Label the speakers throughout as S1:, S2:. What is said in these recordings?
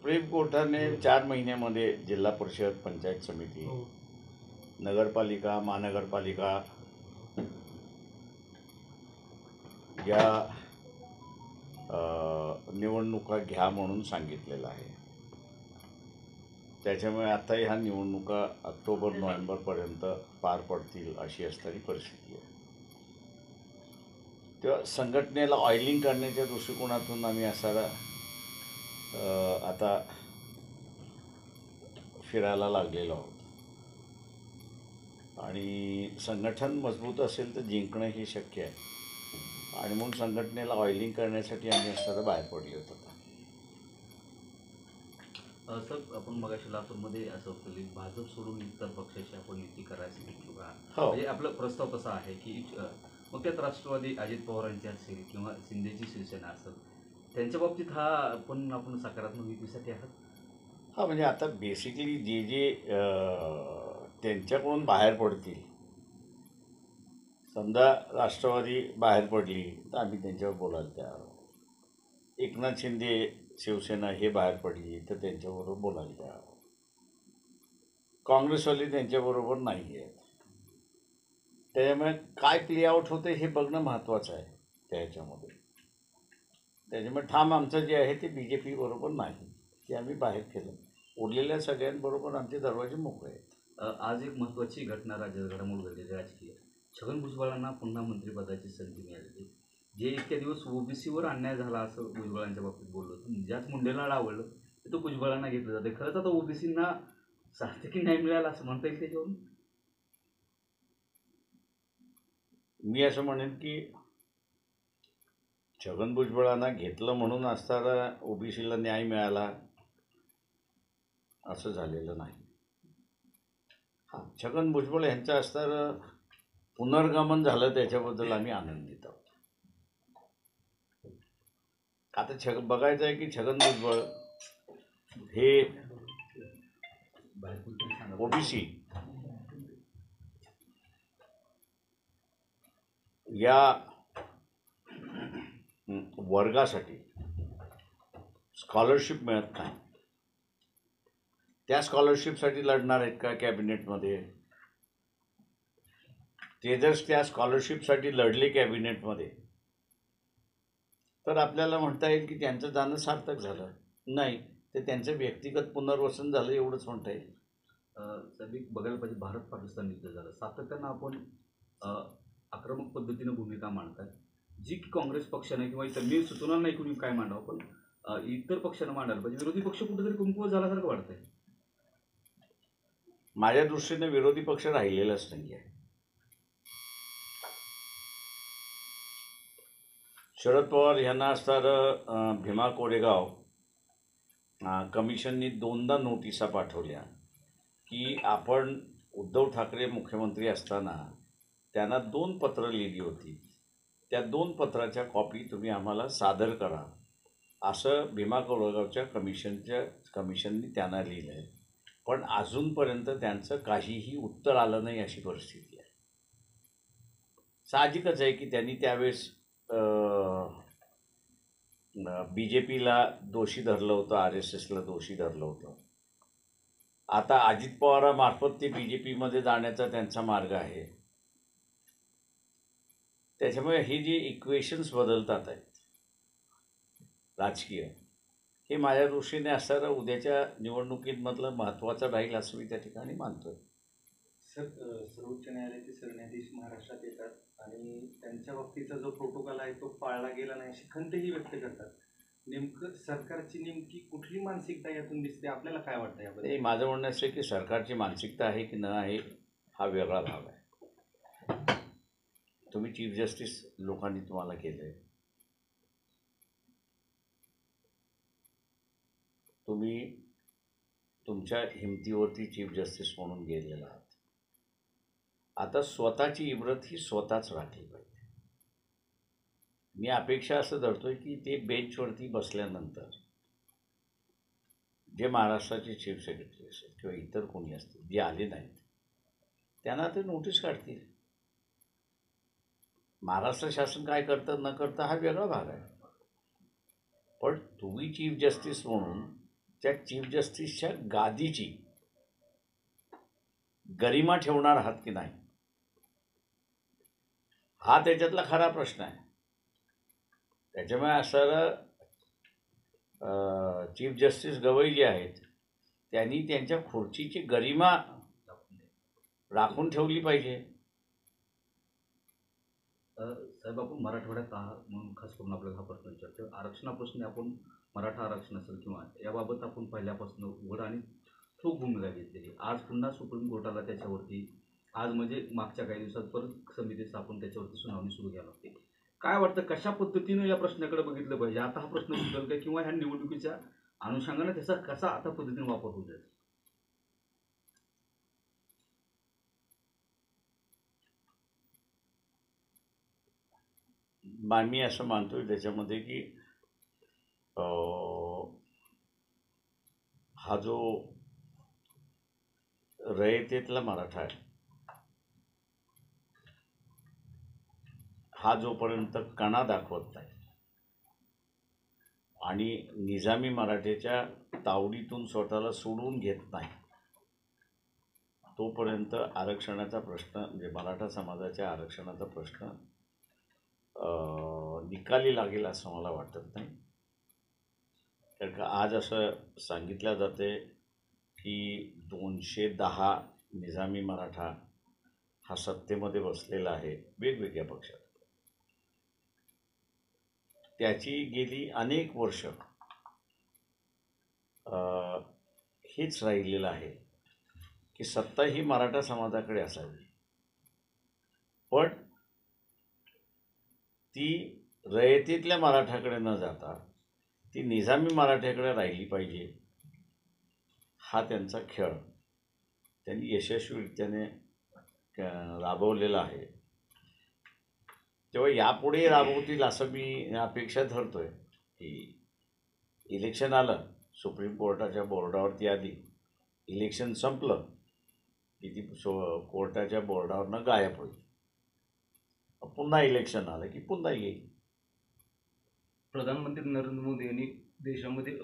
S1: Supreme कोर्टाने 4 महिन्यामध्ये जिल्हा परिषद, पंचायत समिती, नगरपालिका, महानगरपालिका या निवडणुका घ्या म्हणून सांगितलेलं आहे. त्याच्यामुळे आता ह्या निवडणुका ऑक्टोबर-नोव्हेंबरपर्यंत पार पडतील अशी असणारी परिस्थिती आहे. तेव्हा संघटनेला ऑइलिंग करण्याच्या दृष्टिकोनातून आम्ही आता फिरायला लागलेलो आहोत. आणि संघटन मजबूत असेल तर जिंकणं हे शक्य आहे. आणि म्हणून संघटनेला ऑइलिंग करण्यासाठी आम्ही बाहेर पडले होतो.
S2: सर, आपण मगाशी लातूरमध्ये असं होतं की भाजप सोडून इतर पक्षाची आपण युती करायची इच्छुक आहात. म्हणजे आपला प्रस्ताव कसा आहे की मग त्यात राष्ट्रवादी अजित पवारांची असेल किंवा शिंदेची शिवसेना असेल, त्यांच्या बाबतीत आपण सकारात्मक युतीसाठी आहात?
S1: म्हणजे आता बेसिकली जे त्यांच्याकडून बाहेर पडतील, समजा राष्ट्रवादी बाहेर पडली तर आम्ही त्यांच्यावर बोलायला तयार आहोत. एकनाथ शिंदे शिवसेना हे बाहेर पडली तर त्यांच्याबरोबर बोलायला तयार आहोत. काँग्रेसवाले त्यांच्याबरोबर नाही आहेत. त्याच्यामुळे काय प्ले आउट होते हे बघणं महत्त्वाचं आहे त्याच्यामध्ये. त्याच्यामुळे ठाम आमचं जे आहे ते BJP बरोबर नाही, ते आम्ही बाहेर केलं. उरलेल्या सगळ्यांबरोबर आमचे दरवाजे मोकळे आहेत.
S2: आज एक महत्त्वाची घटना राज्यात घडामोड घडलेली राजकीय. छगन भुजबळांना पुन्हा मंत्रिपदाची संधी मिळाली. जे इतक्या दिवस OBCवर अन्याय झाला असं भुजबळांच्या बाबतीत बोललो होतं. ज्याच मुंडेला डावललं तो भुजबळांना घेतलं जाते. खरंच आता OBCंना सार्थकी न्याय मिळाला असं म्हणता येईल त्याच्यावरून?
S1: मी असं म्हणेन की छगन भुजबळांना घेतलं म्हणून असताना OBCला न्याय मिळाला असं झालेलं नाही. छगन भुजबळ यांचं असताना पुनर्गमन झालं, त्याच्याबद्दल आम्ही आनंदित आहोत. आता बघायचं आहे की छगन भुजबळ हे OBC या वर्गासाठी स्कॉलरशिप मिळत नाही. त्या स्कॉलरशिपसाठी लढणार आहेत का कॅबिनेटमध्ये? ते जर त्या स्कॉलरशिपसाठी लढले कॅबिनेटमध्ये तर आपल्याला म्हणता येईल की त्यांचं जाणं सार्थक झालं. नाही तर त्यांचं व्यक्तिगत पुनर्वसन झालं एवढंच म्हणता येईल.
S2: बघायला पाहिजे, भारत-पाकिस्तान युद्ध झालं, सातत्यानं आपण आक्रमक पद्धतीनं भूमिका मांडतात, जी की काँग्रेस पक्षाने किंवा इतर, मी सुचवणार नाही कुणी काय मांडावं, पण इतर पक्षानं मांडायला पाहिजे. विरोधी पक्ष कुठेतरी कमकुवत झाल्यासारखं वाटतंय.
S1: माझ्या दृष्टीने विरोधी पक्ष राहिलेलाच नाही आहे. शरद पवार यांना असताना भीमा कोरेगाव कमिशननी 2दा नोटिसा पाठवल्या की आपण उद्धव ठाकरे मुख्यमंत्री असताना त्यांना 2 पत्र लिहिली होती, त्या 2 पत्राच्या कॉपी तुम्ही आम्हाला सादर करा असं भीमा कोरेगावच्या कमिशननी त्यांना लिहिलं आहे. पण अजूनपर्यंत त्यांचं काहीही उत्तर आलं नाही अशी परिस्थिती आहे. साहजिकच आहे की त्यांनी त्यावेळेस BJPला दोषी धरलं होतं, RSSला दोषी धरलं होतं. आता अजित पवारामार्फत ते BJPमध्ये जाण्याचा त्यांचा मार्ग आहे. त्याच्यामुळे हे जे इक्वेशन्स बदलतात आहेत राजकीय, हे माझ्या दृष्टीने असताना उद्याच्या निवडणुकीमधलं महत्त्वाचं राहील असं मी त्या ठिकाणी मानतोय.
S3: सर, सर्वोच्च न्यायालयाचे सरन्यायाधीश महाराष्ट्रात येतात आणि त्यांच्या बाबतीचा जो प्रोटोकॉल आहे तो पाळला गेला नाही अशी खंतही व्यक्त करतात. नेमकं सरकारची नेमकी कुठली मानसिकता यातून दिसते, आपल्याला काय वाटतं याबद्दल?
S1: माझं म्हणणं असं की सरकारची मानसिकता आहे की न आहे हा वेगळा भाग आहे. तुम्ही चीफ जस्टिस लोकांनी तुम्हाला केलं आहे, तुम्ही तुमच्या हिमतीवरती चीफ जस्टिस म्हणून गेलेला आहात. आता स्वतःची इब्रत ही स्वतःच राखली पाहिजे. मी अपेक्षा असं धरतोय की ते बेंचवरती बसल्यानंतर जे महाराष्ट्राचे चीफ सेक्रेटरी असेल किंवा इतर कोणी असतील जे आले नाहीत त्यांना ते नोटीस काढतील. महाराष्ट्र शासन काय करतं न करतं हा वेगळा भाग आहे. पण तुम्ही चीफ जस्टिस म्हणून त्या चीफ जस्टिसच्या गादीची गरिमा ठेवणार आहात की नाही, हा त्याच्यातला खरा प्रश्न आहे. त्याच्यामुळे असं चीफ जस्टिस गवई जे आहेत त्यांनी त्यांच्या खुर्चीची गरिमा राखून ठेवली पाहिजे.
S2: साहेब, आपण मराठवाड्यात आहात म्हणून खास करून आपल्याला हा प्रश्न विचारतो. आरक्षणाप्रश्नी आपण मराठा आरक्षण असेल किंवा याबाबत आपण पहिल्यापासून उघड आणि ठोक भूमिका घेतलेली. आज पुन्हा सुप्रीम कोर्टाला त्याच्यावरती आज म्हणजे मागच्या काही दिवसात परत समिती स्थापन त्याच्यावरती सुनावणी सुरू घ्यावी लागते. काय वाटतं, कशा पद्धतीनं या प्रश्नाकडे बघितलं पाहिजे? आता हा प्रश्न सुटेल का किंवा ह्या निवडणुकीच्या अनुषंगाने त्याचा कसा आता पद्धतीने वापर होऊ जाईल?
S1: मी असं मानतोय त्याच्यामध्ये की हा जो रयतेतला मराठा आहे हा जोपर्यंत कणा दाखवत नाही आणि निजामी मराठ्याच्या तावडीतून स्वतःला सोडवून घेत नाही तोपर्यंत आरक्षणाचा प्रश्न म्हणजे मराठा समाजाच्या आरक्षणाचा प्रश्न निकाली लागेल असं मला वाटत नाही. कारण का आज असं सांगितलं जाते की 210 निजामी मराठा हा सत्तेमध्ये बसलेला आहे वेगवेगळ्या पक्षात. त्याची गेली अनेक वर्ष हेच राहिलेलं आहे की सत्ता ही मराठा समाजाकडे असावी, पण ती रयतेतल्या मराठ्याकडे न जाता ती निजामी मराठ्याकडे राहिली पाहिजे. हा त्यांचा खेळ त्यांनी यशस्वीरित्याने राबवलेला आहे. तेव्हा यापुढे राबवतील असं मी अपेक्षा धरतोय की इलेक्शन आलं, सुप्रीम कोर्टाच्या बोर्डावरती आली, इलेक्शन संपलं की ती कोर्टाच्या बोर्डावरनं गायब होईल. पुन्हा इलेक्शन आलं की पुन्हा येईल.
S4: प्रधानमंत्री नरेंद्र मोदी यांनी देशामध्ये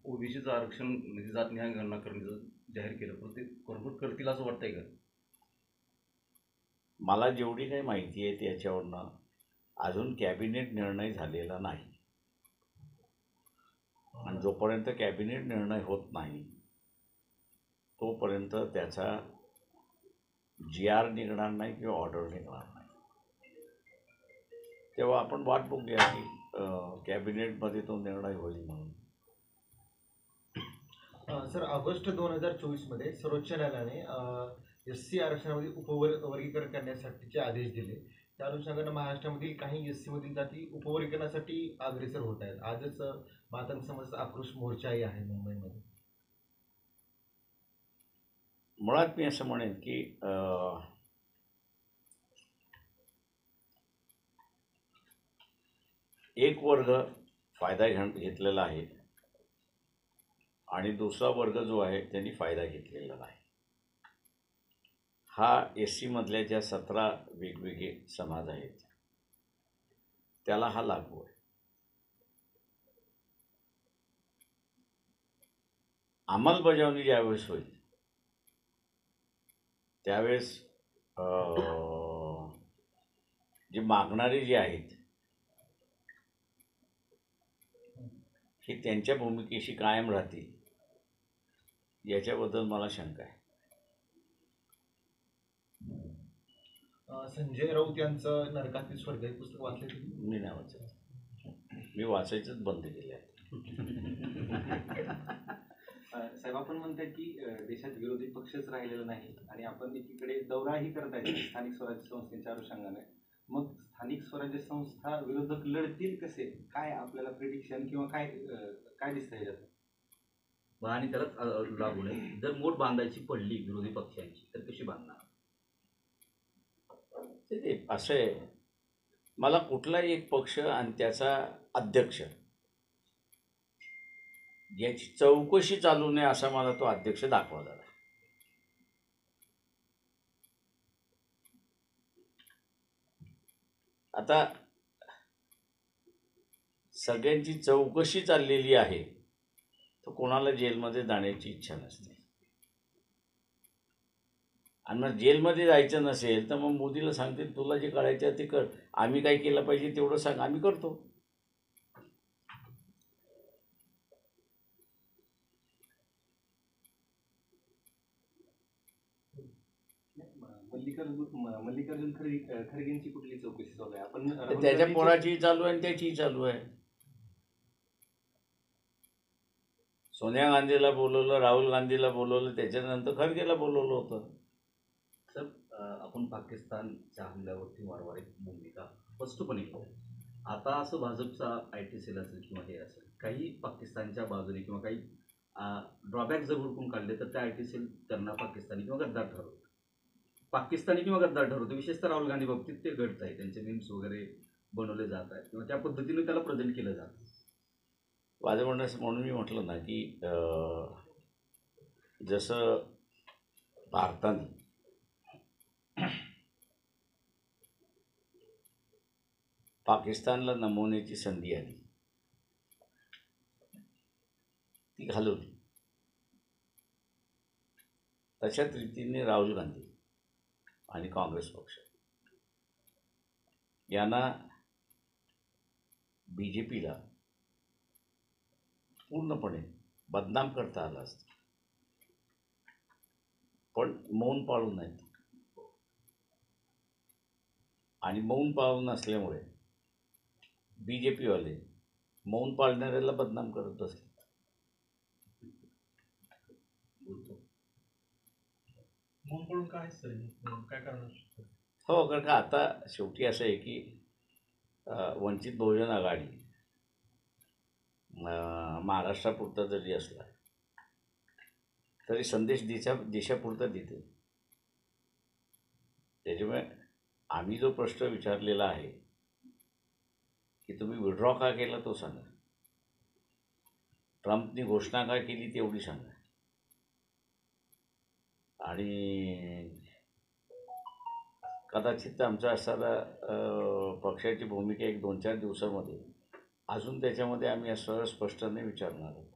S4: ओबीसीचं आरक्षण म्हणजे जात न्याय गणना करण्याचं जाहीर केलं, पण ते बरोबर करतील असं वाटतंय का?
S1: मला जेवढी काही माहिती आहे त्याच्यावरनं अजून कॅबिनेट निर्णय झालेला नाही आणि जोपर्यंत कॅबिनेट निर्णय होत नाही तोपर्यंत त्याचा GR निघणार नाही किंवा ऑर्डर निघणार नाही. तेव्हा आपण वाट बघूया की कॅबिनेटमध्ये तो निर्णय होईल म्हणून.
S5: सर, ऑगस्ट 2024 सर्वोच्च न्यायालयाने SC आरक्षणामध्ये उपवर्गीकरण करण्यासाठीचे आदेश दिले. त्या अनुषंगाने महाराष्ट्रामधील काही SC मधील जाती उपवर्गीकरणासाठी अग्रेसर होत आहेत. आजच मातंग समाजाचा आक्रोश मोर्चाही आहे मुंबईमध्ये.
S1: मुळात मी असं म्हणेन की एक वर्ग फायदा घेतलेला आहे आणि दुसरा वर्ग जो आहे त्यांनी फायदा घेतलेला नाही. हा SC मधल्या ज्या 17 वेगवेगळे समाज आहेत त्याला हा लागू आहे. अंमलबजावणी ज्यावेळेस होईल त्यावेळेस जे मागणारे जे आहेत हे त्यांच्या भूमिकेशी कायम राहतील याच्याबद्दल मला शंका आहे.
S5: संजय राऊत यांचं नरकातील स्वर्ग हे पुस्तक वाचले तुम्ही?
S1: मी नाही वाचत, मी वाचायचंच बंद केलं आहे.
S3: साहेब, आपण म्हणताय की देशात विरोधी पक्षच राहिलेला नाही आणि आपण एकीकडे दौराही करताय स्थानिक स्वराज्य संस्थेच्या अनुषंगाने. मग स्थानिक स्वराज्य संस्था विरोधक लढतील कसे? काय आपल्याला प्रिडिक्शन किंवा काय दिसतंय याच्यात?
S2: आणि त्यालाच लागू नये. जर मोठ बांधायची पडली विरोधी पक्षांची तर कशी बांधणार?
S1: ते असं आहे, मला कुठलाही एक पक्ष आणि त्याचा अध्यक्ष याची चौकशी चालू नये असा मला तो अध्यक्ष दाखवा झाला. आता सगळ्यांची चौकशी चाललेली आहे तर कोणाला जेलमध्ये जाण्याची इच्छा नसते. आणि मग जेलमध्ये जायचं नसेल तर मग मोदीला सांगतील तुला जे करायचं ते कर, आम्ही काय केलं पाहिजे तेवढं सांग, आम्ही करतो.
S3: मल्लिकार्जुन खरगेंची कुठली चौकशी चालू आहे? आपण
S1: तर
S3: राहुल
S1: त्याच्या
S3: गांधीची-
S1: पोराचीही चालू आहे आणि त्याचीही चालू आहे. सोनिया गांधीला बोलवलं, राहुल गांधीला बोलवलं, त्याच्यानंतर खरगेला बोलवलं होतं.
S2: सर आपण पाकिस्तानच्या हल्ल्यावरती वारंवार एक भूमिका स्पष्टपणे केली. आता असं भाजपचा IT सेल असेल किंवा हे असेल काही पाकिस्तानच्या बाजूने किंवा काही ड्रॉबॅक जर हुडकून काढले तर त्या IT सेल त्यांना पाकिस्तानी किंवा गद्दार ठरवतं. पाकिस्तानी किंवा गद्दार ठरवतं. विशेषतः राहुल गांधी बाबतीत ते घडत आहे. त्यांचे मीम्स वगैरे बनवले जात आहेत किंवा त्या पद्धतीने त्याला प्रेझेंट केलं जातं.
S1: माझं म्हणून मी म्हटलं ना की जसं भारताने पाकिस्तानला नमवण्याची संधी आली ती घालवली, तशाच रीतीने राहुल गांधी आणि काँग्रेस पक्ष यांना BJPला पूर्णपणे बदनाम करता आलं असतं, पण मौन पाळू नयेत. आणि मौन पाळून असल्यामुळे BJPवाले मौन पाळणाऱ्याला बदनाम करत असतात.
S6: मौन पडून काय सर काय करणार?
S1: हो, कारण का आता शेवटी असं आहे की वंचित बहुजन आघाडी महाराष्ट्रापुरता जरी असला तरी संदेश देशापुरता देते. त्याच्यामुळे आम्ही जो प्रश्न विचारलेला आहे की तुम्ही विड्रॉ का केला तो सांगा, ट्रम्पनी घोषणा का केली तेवढी सांगा, आणि कदाचित आमचा असणारा पक्षाची भूमिका 1-2-4 दिवसामध्ये अजून त्याच्यामध्ये आम्ही असं स्पष्ट नाही विचारणार आहोत.